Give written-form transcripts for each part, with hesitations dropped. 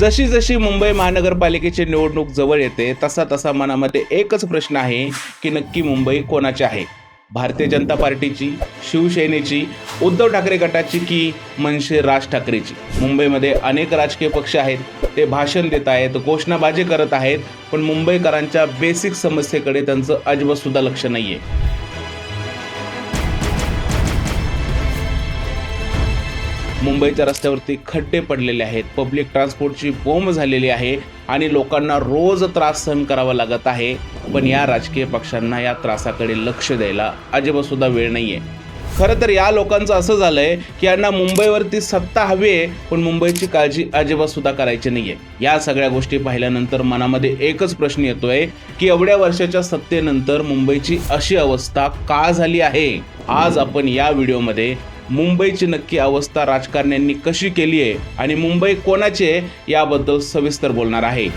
जशी जशी मुंबई महानगरपालिकेची निवडणूक जवळ येते तसा तसा मनामध्ये एकच प्रश्न आहे की नक्की मुंबई कोणाची आहे? भारतीय जनता पार्टीची, शिवसेनेची, उद्धव ठाकरे गटाची की मनसे राज ठाकरेची? मुंबईमध्ये अनेक राजकीय पक्ष आहेत, ते भाषण देत आहेत, घोषणाबाजी करत आहेत, पण मुंबईकरांच्या बेसिक समस्येकडे त्यांचं अजिबात सुद्धा लक्ष नाहीये. मुंबईच्या रस्त्यावरती खड्डे पडलेले आहेत, पब्लिक ट्रान्सपोर्टची बोंब झालेली आहे आणि लोकांना रोज त्रास सहन करावा लागत आहे. पण या राजकीय पक्षांना या त्रासाकडे लक्ष द्यायला अजिबात सुद्धा वेळ नाहीये. खरं तर या लोकांचं असं झालंय की यांना मुंबईवरती सत्ता हवी आहे, पण मुंबईची काळजी अजिबात सुद्धा करायची नाहीये. या सगळ्या गोष्टी पाहिल्यानंतर मनामध्ये एकच प्रश्न येतोय की एवढ्या वर्षाच्या सत्तेनंतर मुंबईची अशी अवस्था का झाली आहे? आज आपण या व्हिडिओमध्ये मुंबईची नक्की अवस्था राजकारण्यांनी कशी केली आहे आणि मुंबई कोणाची आहे याबद्दल सविस्तर बोलणार आहे.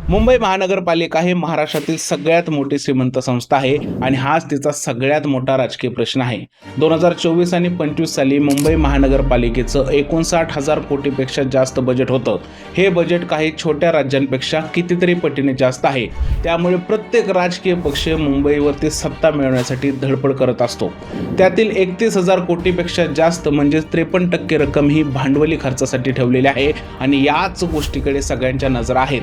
मुंबई महानगरपालिका हे महाराष्ट्रातील सगळ्यात मोठी श्रीमंत संस्था आहे आणि हाच तिचा सगळ्यात मोठा राजकीय प्रश्न आहे. 2024 आणि 25 साली मुंबई महानगरपालिकेचं 59,000 कोटीपेक्षा जास्त बजेट होतं. हे बजेट काही छोट्या राज्यांपेक्षा कितीतरी पटीने जास्त आहे. त्यामुळे प्रत्येक राजकीय पक्ष मुंबईवरती सत्ता मिळवण्यासाठी धडपड करत असतो. त्यातील 31,000 कोटीपेक्षा जास्त म्हणजे 53% रक्कम ही भांडवली खर्चासाठी ठेवलेली आहे आणि याच गोष्टीकडे सगळ्यांच्या नजर आहेत.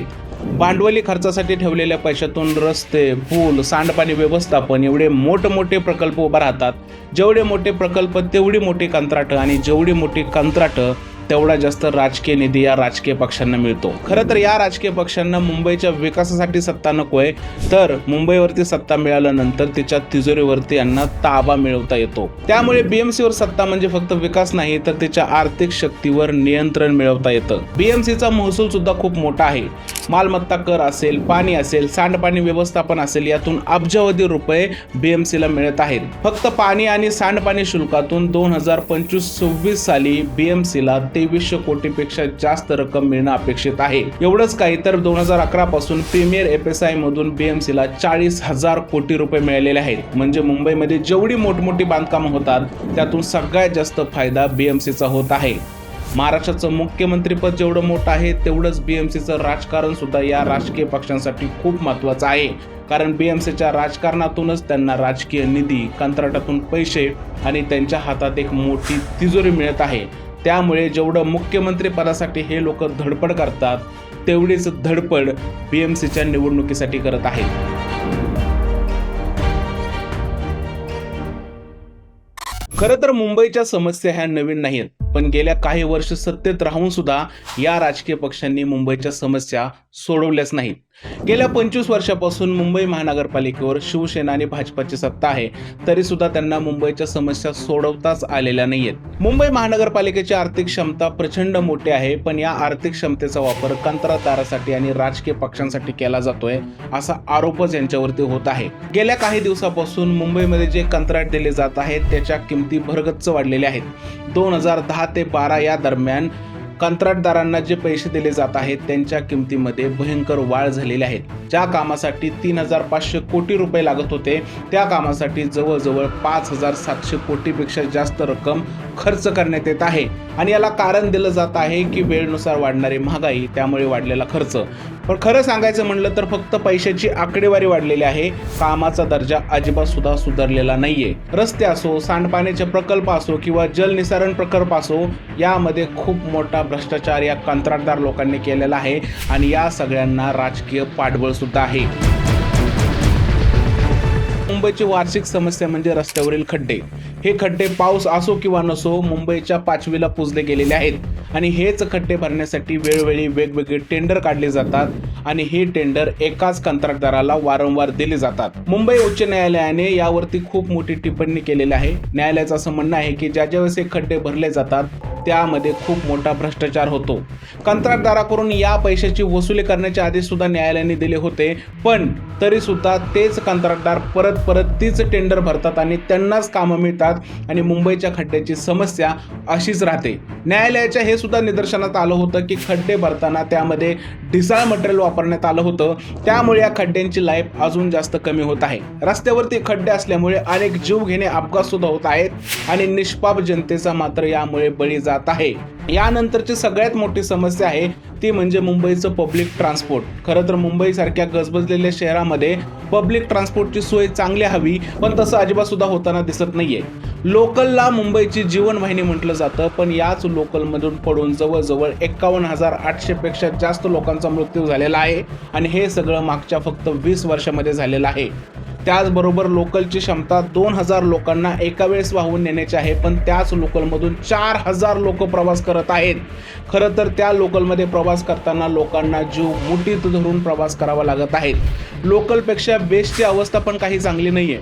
भांडवली खर्चासाठी ठेवलेल्या पैशातून रस्ते, पूल, सांडपाणी व्यवस्थापन एवढे मोठमोठे प्रकल्प उभा राहतात. जेवढे मोठे प्रकल्प तेवढी मोठी कंत्राटं आणि जेवढी मोठी कंत्राटं तेवढा जास्त राजकीय निधी या राजकीय पक्षांना मिळतो. खरं तर या राजकीय पक्षांना मुंबईच्या विकासासाठी सत्ता नकोय, तर मुंबईवरती सत्ता मिळाल्यानंतर तिच्या तिजोरीवरती यांना ताबा मिळवता येतो. त्यामुळे बीएमसीवर सत्ता म्हणजे फक्त विकास नाही, तर तिच्या आर्थिक शक्तीवर नियंत्रण मिळवता येतं. बीएमसीचा महसूल सुद्धा खूप मोठा आहे. मालमत्ता कर असेल, पाणी असेल, सांडपाणी व्यवस्थापन असेल, यातून अब्जावधी रुपये बीएमसीला मिळत आहेत. फक्त पाणी आणि सांडपाणी शुल्कातून 2025-26 साली बीएमसीला 2300 कोटीपेक्षा जास्त रक्कम मिळणं अपेक्षित आहे. एवढंच काही तर 2011 पासून प्रीमियर एफएसआय मधून बीएमसीला 40,000 कोटी रुपये मिळालेले आहेत. म्हणजे मुंबईमध्ये जेवढी मोठमोठी बांधकामं होतात त्यातून सगळ्यात जास्त फायदा बीएमसीचा होत आहे. महाराष्ट्राचं मुख्यमंत्रीपद जेवढं मोठं आहे तेवढंच बीएमसीचं राजकारण सुद्धा या राजकीय पक्षांसाठी खूप महत्त्वाचं आहे. कारण बीएमसीच्या राजकारणातूनच त्यांना राजकीय निधी, कंत्राटातून पैसे आणि त्यांच्या हातात एक मोठी तिजोरी मिळत आहे. त्यामुळे जेवढं मुख्यमंत्री पदासाठी हे लोक धडपड करतात तेवढीच धडपड बीएमसीच्या निवडणुकीसाठी करत आहेत. खरं तर मुंबईच्या समस्या ह्या नवीन नाहीत, पण गेल्या काही वर्ष सत्तेत राहून सुद्धा या राजकीय पक्षांनी मुंबईच्या समस्या सोडवल्याच नाहीत. गेल्या 25 वर्षापासून मुंबई महानगरपालिकेवर शिवसेना आणि भाजपाची सत्ता आहे, तरी सुद्धा त्यांना मुंबईच्या समस्या सोडवताच आलेल्या नाहीयेत. मुंबई महानगरपालिकेची आर्थिक क्षमता प्रचंड मोठी आहे, पण या आर्थिक क्षमतेचा वापर कंत्राटदारासाठी आणि राजकीय पक्षांसाठी केला जातोय असा आरोपच यांच्यावरती होत आहे. गेल्या काही दिवसापासून मुंबईमध्ये जे कंत्राट दिले जात आहेत त्याच्या किमती भरगच्च वाढलेल्या आहेत. 2010 ते 12 या दरम्यान कंत्राटदारांना जे पैसे दिले जात आहेत त्यांच्या किमतीमध्ये भयंकर वाढ झालेली आहे. ज्या कामासाठी 3,500 कोटी रुपये लागत होते त्या कामासाठी जवळजवळ 5,700 कोटीपेक्षा जास्त रक्कम खर्च करण्यात येत आहे. आणि याला कारण दिलं जात आहे की वेळेनुसार वाढणारी महागाई, त्यामुळे वाढलेला खर्च. पण खरं सांगायचं म्हणलं तर फक्त पैशाची आकडेवारी वाढलेली आहे, कामाचा दर्जा अजिबात सुद्धा सुधारलेला नाहीये. रस्ते असो, सांडपाण्याचे प्रकल्प असो किंवा जलनिसारण प्रकल्प असो, यामध्ये खूप मोठा भ्रष्टाचार या कंत्राटदार लोकांनी केलेला आहे आणि या सगळ्यांना राजकीय पाठबळ सुद्धा आहे. मुंबईची वार्षिक समस्या म्हणजे रस्त्यावरील खड्डे. हे खड्डे पाऊस असो किंवा नसो मुंबईच्या पाचवीला पुजले गेलेले आहेत आणि हेच खड्डे भरण्यासाठी वेळोवेळी वेगवेगळे टेंडर काढले जातात आणि हे टेंडर एकाच कंत्राटदाराला वारंवार दिले जातात. मुंबई उच्च न्यायालयाने यावरती खूप मोठी टिप्पणी केलेली आहे. न्यायालयाचं असं म्हणणं आहे की ज्या वेळेस हे खड्डे भरले जातात त्यामध्ये खूप मोठा भ्रष्टाचार होतो. कंत्राटदाराकडून या पैशाची वसुली करण्याचे आदेश सुद्धा न्यायालयाने दिले होते, पण तरी सुद्धा तेच कंत्राटदार परत तीच टेंडर भरतात आणि त्यांनाच कामं मिळतात आणि मुंबईच्या खड्ड्याची समस्या अशीच राहते. न्यायालयाच्या हे सुद्धा निदर्शनात आलं होतं की खड्डे भरताना त्यामध्ये ढिसाळ मटेरियल वापरण्यात आलं होतं, त्यामुळे या खड्ड्यांची लाईफ अजून जास्त कमी होत आहे। रस्त्यावरती खड्डे असल्यामुळे अनेक जीवघेणे अपघात सुद्धा होत आहेत आणि निष्पाप जनतेचा मात्र यामुळे बळी जात आहे। यानंतरची सगळ्यात मोठी समस्या आहे ती म्हणजे मुंबईचं पब्लिक ट्रान्सपोर्ट। खरं तर मुंबईसारख्या गजबजलेल्या शहरामध्ये पब्लिक ट्रान्सपोर्टची सोय चांगली हवी, पण तसं अजिबात सुद्धा होताना दिसत नाहीये। लोकलला मुंबईची जीवनवाहिनी म्हटलं जातं, पण याच लोकलमधून पडून जवळजवळ 51,800 पेक्षा जास्त लोकांचा मृत्यू झालेला आहे आणि हे सगळं मागच्या फक्त 20 वर्षामध्ये झालेलं आहे। त्याचबरोबर लोकलची क्षमता 2000 लोकांना एका वेळेस वाहून नेण्याची आहे, पण त्याच लोकलमधून 4000 लोक प्रवास करत आहेत। खरं तर त्या लोकलमध्ये प्रवास करताना लोकांना जीव मुठीत धरून प्रवास करावा लागत आहे। लोकलपेक्षा बेस्टची अवस्था पण काही चांगली नाहीये।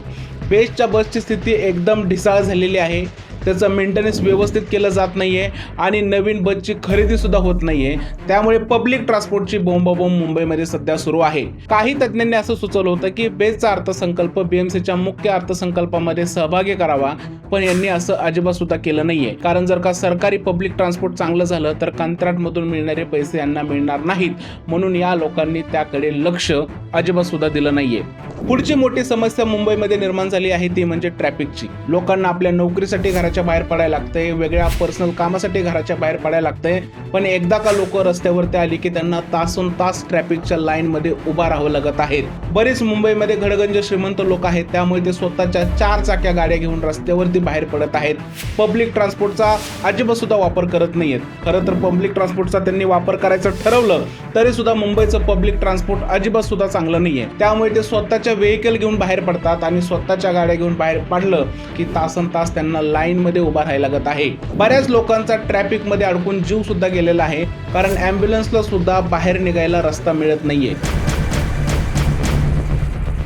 बेस्टच्या बसची स्थिती एकदम ढिसाळ झालेली आहे, त्याचं मेंटेनन्स व्यवस्थित केलं जात नाहीये आणि नवीन बसची खरेदी सुद्धा होत नाहीये। त्यामुळे पब्लिक ट्रान्सपोर्टची बोंबाबोंब मुंबईमध्ये सध्या सुरू आहे। काही तज्ज्ञांनी असं सुचवलं होतं की बेस्टचा अर्थसंकल्प बीएमसीच्या मुख्य अर्थसंकल्पामध्ये सहभागी करावा, पण यांनी असं अजिबात सुद्धा केलं नाहीये। कारण जर का सरकारी पब्लिक ट्रान्सपोर्ट चांगलं झालं तर कंत्राटमधून मिळणारे पैसे यांना मिळणार नाहीत, म्हणून या लोकांनी त्याकडे लक्ष अजिबात सुद्धा दिलं नाहीये। पुढची मोठी समस्या मुंबईमध्ये निर्माण झाली आहे ती म्हणजे ट्रॅफिकची। लोकांना आपल्या नोकरीसाठी घराच्या बाहेर पडायला लागतंय, वेगळ्या पर्सनल कामासाठी घराच्या बाहेर पडायला लागतंय, पण एकदा का लोक रस्त्यावरती आली की त्यांना तासोन तास ट्रॅफिकच्या लाईनमध्ये उभा राहावं लागत आहे। बरेच मुंबईमध्ये घडगंज श्रीमंत लोक आहेत, त्यामुळे ते स्वतःच्या 4 चाक्या गाड्या घेऊन रस्त्यावरती बाहेर पडत आहेत। पब्लिक ट्रान्सपोर्टचा अजिबात सुद्धा वापर करत नाहीयेत। खरं तर पब्लिक ट्रान्सपोर्टचा त्यांनी वापर करायचं ठरवलं तरी सुद्धा मुंबईचं पब्लिक ट्रान्सपोर्ट अजिबात सुद्धा चांगलं नाहीये। त्यामुळे ते स्वतःच्या व्हेकल घेऊन बाहेर पडतात आणि स्वतःच्या गाड्या घेऊन बाहेर पडलं की तासन तास त्यांना लाईन मध्ये उभा राहायला लागत आहे। बऱ्याच लोकांचा ट्रॅफिक मध्ये अडकून जीव सुद्धा गेलेला आहे, कारण ॲम्ब्युलन्सला सुद्धा बाहेर निघायला रस्ता मिळत नाहीये।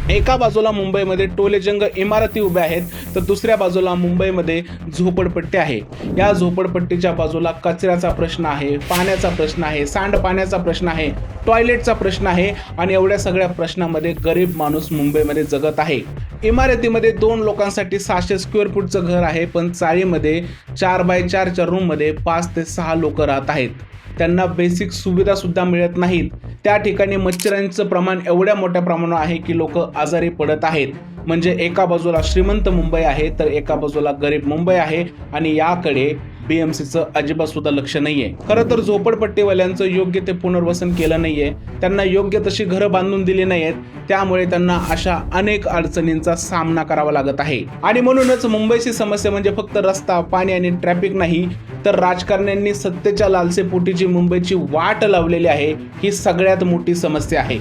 एका बाजूला मुंबईमध्ये टोलेजंग इमारती उभ्या आहेत तर दुसऱ्या बाजूला मुंबईमध्ये झोपडपट्टी आहे। या झोपडपट्टीच्या बाजूला कचऱ्याचा प्रश्न आहे, पाण्याचा प्रश्न आहे, सांडपाण्याचा प्रश्न आहे, टॉयलेटचा प्रश्न आहे आणि एवढ्या सगळ्या प्रश्नामध्ये गरीब माणूस मुंबईमध्ये जगत आहे। इमारतीमध्ये 2 लोकांसाठी 600 स्क्वेअर फूटचं घर आहे, पण चाळीमध्ये 4x4च्या रूममध्ये 5 ते 6 लोक राहत आहेत। त्यांना बेसिक सुविधा सुद्धा मिळत नाहीत। त्या ठिकाणी मच्छरांचं प्रमाण एवढ्या मोठ्या प्रमाणावर आहे की लोक आजारी पडत आहेत। म्हणजे एका बाजूला श्रीमंत मुंबई आहे तर एका बाजूला गरीब मुंबई आहे आणि याकडे बीएमसीचं अजिबात सुद्धा लक्ष नाहीये। खरं तर झोपडपट्टीवाल्यांचं योग्य ते पुनर्वसन केलं नाहीये, त्यांना योग्य तशी घरं बांधून दिली नाहीत, त्यामुळे त्यांना अशा अनेक अडचणींचा सामना करावा लागत आहे। आणि म्हणूनच मुंबईची समस्या म्हणजे फक्त रस्ता, पाणी आणि ट्रॅफिक नाही, तर राजकारण्यांनी सत्तेच्या लालसेपोटी जी मुंबईची वाट लावलेली आहे ही सगळ्यात मोठी समस्या आहे।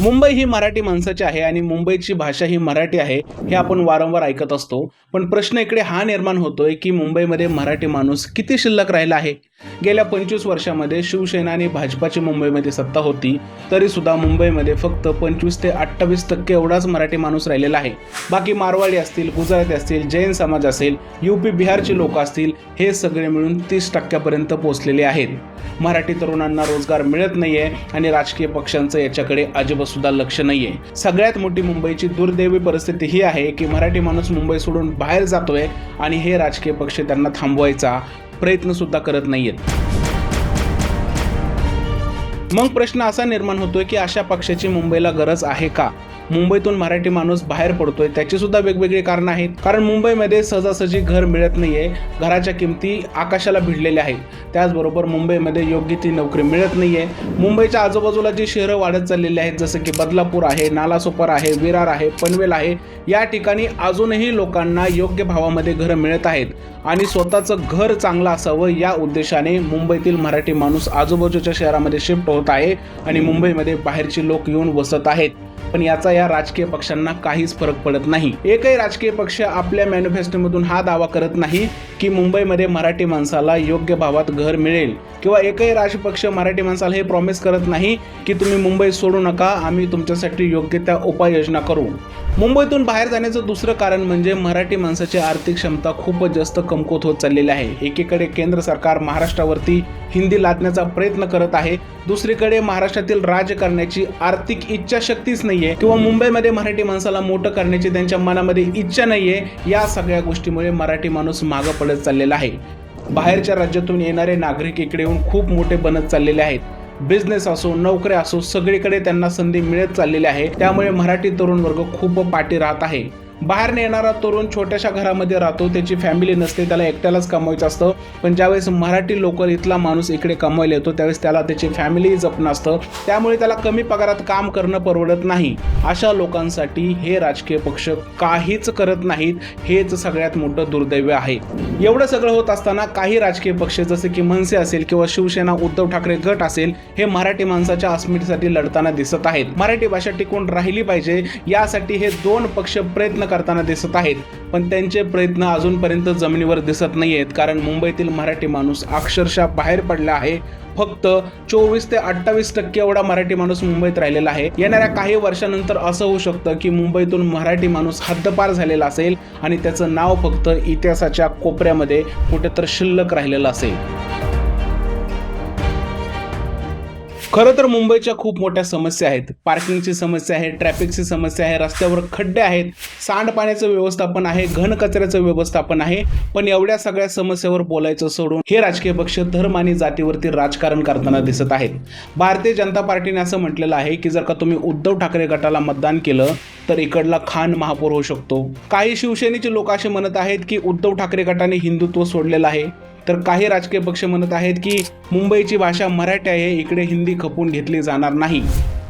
मुंबई ही मराठी माणसाची आहे आणि मुंबईची भाषा ही मराठी आहे हे आपण वारंवार ऐकत असतो, पण प्रश्न इकडे हा निर्माण होतोय की मुंबईमध्ये मराठी माणूस किती शिल्लक राहिला आहे। गेल्या 25 वर्षामध्ये शिवसेना आणि भाजपाची मुंबईमध्ये सत्ता होती, तरी सुद्धा मुंबईमध्ये फक्त 25 ते 28% एवढाच मराठी माणूस राहिलेला आहे। बाकी मारवाडी असतील, गुजराती असतील, जैन समाज असेल, यूपी बिहारचे लोक असतील, हे सगळे मिळून 30% पोहोचलेले आहेत। मराठी तरुणांना रोजगार मिळत नाहीये आणि राजकीय पक्षांचं याच्याकडे अजिबात सुद्धा लक्ष नाहीये। सगळ्यात मोठी मुंबईची दुर्दैवी परिस्थिती ही आहे की मराठी माणूस मुंबई सोडून बाहेर जातोय आणि हे राजकीय पक्ष त्यांना थांबवायचा प्रयत्न सुद्धा करत नाहीयेत। मग प्रश्न असा निर्माण होतोय की अशा पक्षाची मुंबईला गरज आहे का? मुंबईतून मराठी माणूस बाहेर पडतोय त्याची सुद्धा वेगवेगळी कारणं आहेत। कारण मुंबईमध्ये सहजासहजी घर मिळत नाहीये, घराच्या किमती आकाशाला भिडलेल्या आहेत। त्याचबरोबर मुंबईमध्ये योग्य ती नोकरी मिळत नाहीये। मुंबईच्या आजूबाजूला जी शहरं वाढत चाललेली आहेत, जसं की बदलापूर आहे, नालासोपारा आहे, विरार आहे, पनवेल आहे, या ठिकाणी अजूनही लोकांना योग्य भावामध्ये घरं मिळत आहेत आणि स्वतःचं घर चांगलं असावं या उद्देशाने मुंबईतील मराठी माणूस आजूबाजूच्या शहरामध्ये शिफ्ट होत आहे आणि मुंबईमध्ये बाहेरचे लोक येऊन वसत आहेत। पण याचा या राजकीय पक्षांना काहीच फरक पडत नाही। एकही राजकीय पक्ष आपल्या मॅनिफेस्टोमधून हा दावा करत नाही की मुंबईमध्ये मराठी माणसाला योग्य भावात घर मिळेल, किंवा एकही राजकीय पक्ष मराठी माणसाला हे प्रॉमिस करत नाही की तुम्ही मुंबई सोडू नका, आम्ही तुमच्यासाठी योग्य त्या उपाययोजना करू। मुंबईतून बाहेर जाण्याचं दुसरं कारण म्हणजे मराठी माणसाची आर्थिक क्षमता खूपच जास्त कमकुवत होत चाललेली आहे. एकीकडे केंद्र सरकार महाराष्ट्रावरती हिंदी लादण्याचा प्रयत्न करत आहे, दुसरीकडे महाराष्ट्रातील राज्य करण्याची आर्थिक इच्छाशक्तीच नाहीये किंवा मुंबईमध्ये मराठी माणसाला मोठं करण्याची त्यांच्या मनामध्ये इच्छा नाहीये. या सगळ्या गोष्टीमुळे मराठी माणूस मागं पडत चाललेला आहे. बाहेरच्या राज्यातून येणारे नागरिक इकडे येऊन खूप मोठे बनत चाललेले आहेत. बिझनेस असो, नोकऱ्या असो, सगळीकडे त्यांना संधी मिळत चाललेली आहे. त्यामुळे मराठी तरुण वर्ग खूप पाठी राहत आहे. बाहेर येणारा तरुण छोट्याशा घरामध्ये राहतो, त्याची फॅमिली नसते, त्याला एकट्यालाच कमवायचं असतं. पण ज्यावेळेस मराठी लोकल इथला माणूस इकडे कमवायला येतो त्यावेळेस त्याला त्याची फॅमिली जपणं असतं. त्यामुळे त्याला कमी पगारात काम करणं परवडत नाही. अशा लोकांसाठी हे राजकीय पक्ष काहीच करत नाहीत. हेच सगळ्यात मोठं दुर्दैव आहे. एवढं सगळं होत असताना काही राजकीय पक्ष जसे की मनसे असेल किंवा शिवसेना उद्धव ठाकरे गट असेल हे मराठी माणसाच्या अस्मितेसाठी लढताना दिसत आहेत. मराठी भाषा टिकून राहिली पाहिजे यासाठी हे दोन पक्ष प्रयत्न करताना दिसत आहेत. पण त्यांचे प्रयत्न अजूनपर्यंत जमिनीवर दिसत नाहीयेत, कारण मुंबईतील मराठी माणूस अक्षरशः बाहेर पडला आहे. फक्त 24 ते 28% एवढा मराठी माणूस मुंबईत राहिलेला आहे. येणाऱ्या काही वर्षानंतर असं होऊ शकतं की मुंबईतून मराठी माणूस हद्दपार झालेला असेल आणि त्याचं नाव फक्त इतिहासाच्या कोपऱ्यामध्ये कुठेतरी शिल्लक राहिलेलं असेल. खरं तर मुंबईच्या खूप मोठ्या समस्या आहेत. पार्किंगची समस्या आहे, ट्रॅफिकची समस्या आहे, रस्त्यावर खड्डे आहेत, सांडपाण्याचं व्यवस्थापन आहे, घन कचऱ्याचं व्यवस्थापन आहे. पण एवढ्या सगळ्या समस्यावर बोलायचं सोडून हे राजकीय पक्ष धर्म आणि जातीवरती राजकारण करताना दिसत आहेत. भारतीय जनता पार्टीने असं म्हटलेलं आहे की जर का तुम्ही उद्धव ठाकरे गटाला मतदान केलं तर इकडला खान महापौर होऊ शकतो. काही शिवसेनेचे लोक असे म्हणत आहेत की उद्धव ठाकरे गटाने हिंदुत्व सोडलेलं आहे. तर काही राजकीय पक्ष म्हणत आहेत की मुंबईची भाषा मराठी आहे, इकडे हिंदी खपून घेतली जाणार नाही.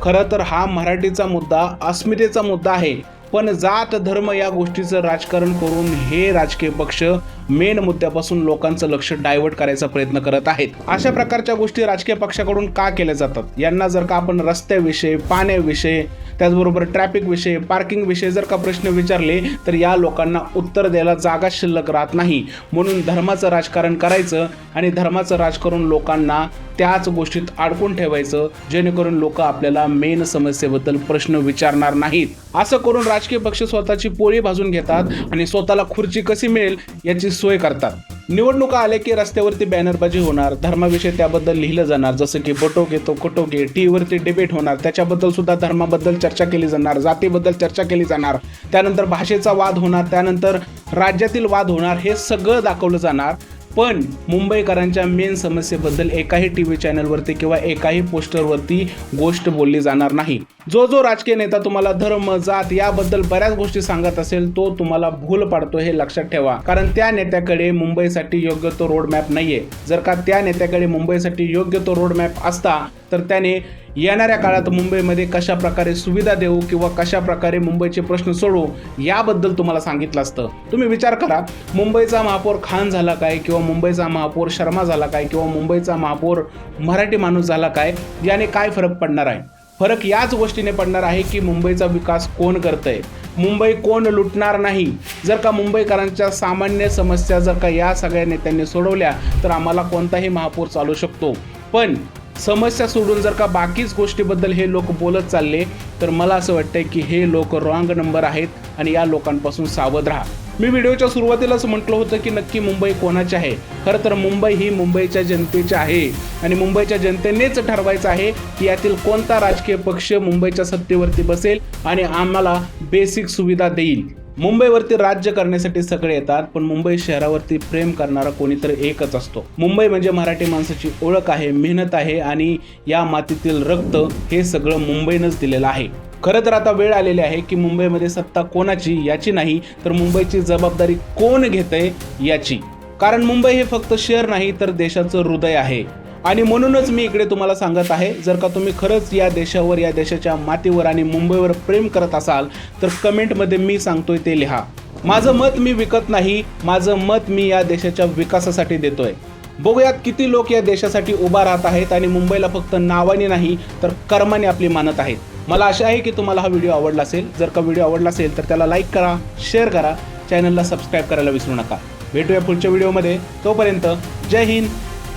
खरं तर हा मराठीचा मुद्दा अस्मितेचा मुद्दा आहे. पण जात धर्म या गोष्टीचं राजकारण करून हे राजकीय पक्ष मेन मुद्द्यापासून लोकांचं लक्ष डायव्हर्ट करायचा प्रयत्न करत आहेत. अशा प्रकारच्या गोष्टी राजकीय पक्षाकडून का केल्या जातात? यांना जर का आपण रस्त्याविषयी, पाण्याविषयी, त्याचबरोबर ट्रॅफिक विषयी, पार्किंग विषयी जर का प्रश्न विचारले तर या लोकांना उत्तर द्यायला जागा शिल्लक राहत नाही. म्हणून धर्माचं राजकारण करायचं आणि धर्माचं राजकारण लोकांना त्याच गोष्टीत अडकून ठेवायचं, जेणेकरून लोक आपल्याला मेन समस्येबद्दल प्रश्न विचारणार नाहीत. असं करून राजकीय पक्ष स्वतःची पोळी भाजून घेतात आणि स्वतःला खुर्ची कशी मिळेल याची सोय करतात. निवडणुका आले की रस्त्यावरती बॅनरबाजी होणार, धर्माविषयी त्याबद्दल लिहिलं जाणार, जसं की बटोके तो कटोके, टीव्हीवरती डिबेट होणार, त्याच्याबद्दल सुद्धा धर्माबद्दल चर्चा केली जाणार, जातीबद्दल चर्चा केली जाणार, त्यानंतर भाषेचा वाद होणार, त्यानंतर राज्यातील वाद होणार, हे सगळं दाखवलं जाणार. पण मुंबईकरांच्या मेन समस्येबद्दल एकाही टीव्ही चॅनलवरती किंवा एकाही पोस्टरवरती गोष्ट बोलली जाणार नाही. जो राजकीय नेता तुम्हाला धर्म, जात याबद्दल बऱ्याच गोष्टी सांगत असेल तो तुम्हाला भूल पाडतो, हे लक्षात ठेवा. कारण त्या नेत्याकडे मुंबईसाठी योग्य तो रोड मॅप नाहीये. जर का त्या नेत्याकडे मुंबईसाठी योग्य तो रोड मॅप असता तर त्याने येणाऱ्या काळात मुंबईमध्ये कशा प्रकारे सुविधा देऊ किंवा कशा प्रकारे मुंबईचे प्रश्न सोडवू याबद्दल तुम्हाला सांगितलं असतं. तुम्ही विचार करा, मुंबईचा महापौर खान झाला काय किंवा मुंबईचा महापौर शर्मा झाला काय किंवा मुंबईचा महापौर मराठी माणूस झाला काय, याने काय फरक पडणार आहे? फरक याच गोष्टीने पडणार आहे की मुंबईचा विकास कोण करतंय, मुंबई कोण लुटणार नाही. जर का मुंबईकरांच्या सामान्य समस्या जर का या सगळ्या नेत्यांनी सोडवल्या तर आम्हाला कोणताही महापौर चालू शकतो. पण समस्या सोडून जर का बाकीच गोष्टीबद्दल हे लोक बोलत चालले तर मला असं वाटतंय की हे लोक रॉंग नंबर आहेत आणि या लोकांपासून सावध राहा. मी व्हिडिओच्या सुरुवातीलाच म्हटलं होतं की नक्की मुंबई कोणाची आहे. खरं तर मुंबई ही मुंबईच्या जनतेची आहे आणि मुंबईच्या जनतेनेच ठरवायचं आहे की यातील कोणता राजकीय पक्ष मुंबईच्या सत्तेवरती बसेल आणि आम्हाला बेसिक सुविधा देईल. मुंबईवरती राज्य करण्यासाठी सगळे येतात, पण मुंबई शहरावरती प्रेम करणारा कोणीतरी एकच असतो. मुंबई म्हणजे मराठी माणसाची ओळख आहे, मेहनत आहे आणि या मातीतील रक्त हे सगळं मुंबईनंच दिलेलं आहे. खरं तर आता वेळ आलेली आहे की मुंबईमध्ये सत्ता कोणाची याची नाही तर मुंबईची जबाबदारी कोण घेतंय याची. कारण मुंबई हे फक्त शहर नाही तर देशाचं हृदय आहे. आणि म्हणूनच मी इकडे तुम्हाला सांगत आहे, जर का तुम्ही खरंच या देशावर, या देशाच्या मातीवर आणि मुंबईवर प्रेम करत असाल तर कमेंटमध्ये मी सांगतोय ते लिहा. माझं मत मी विकत नाही, माझं मत मी या देशाच्या विकासासाठी देतोय. बघूयात किती लोक या देशासाठी उभा राहत आहेत आणि मुंबईला फक्त नावाने नाही तर कर्माने आपली मानत आहेत. मला आशा आहे की तुम्हाला हा व्हिडिओ आवडला असेल. जर का व्हिडिओ आवडला असेल तर त्याला लाईक करा, शेअर करा, चॅनलला सबस्क्राईब करायला विसरू नका. भेटूया पुढच्या व्हिडिओमध्ये. तोपर्यंत जय हिंद,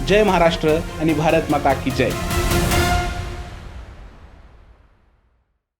जय महाराष्ट्र आणि भारत माता की जय.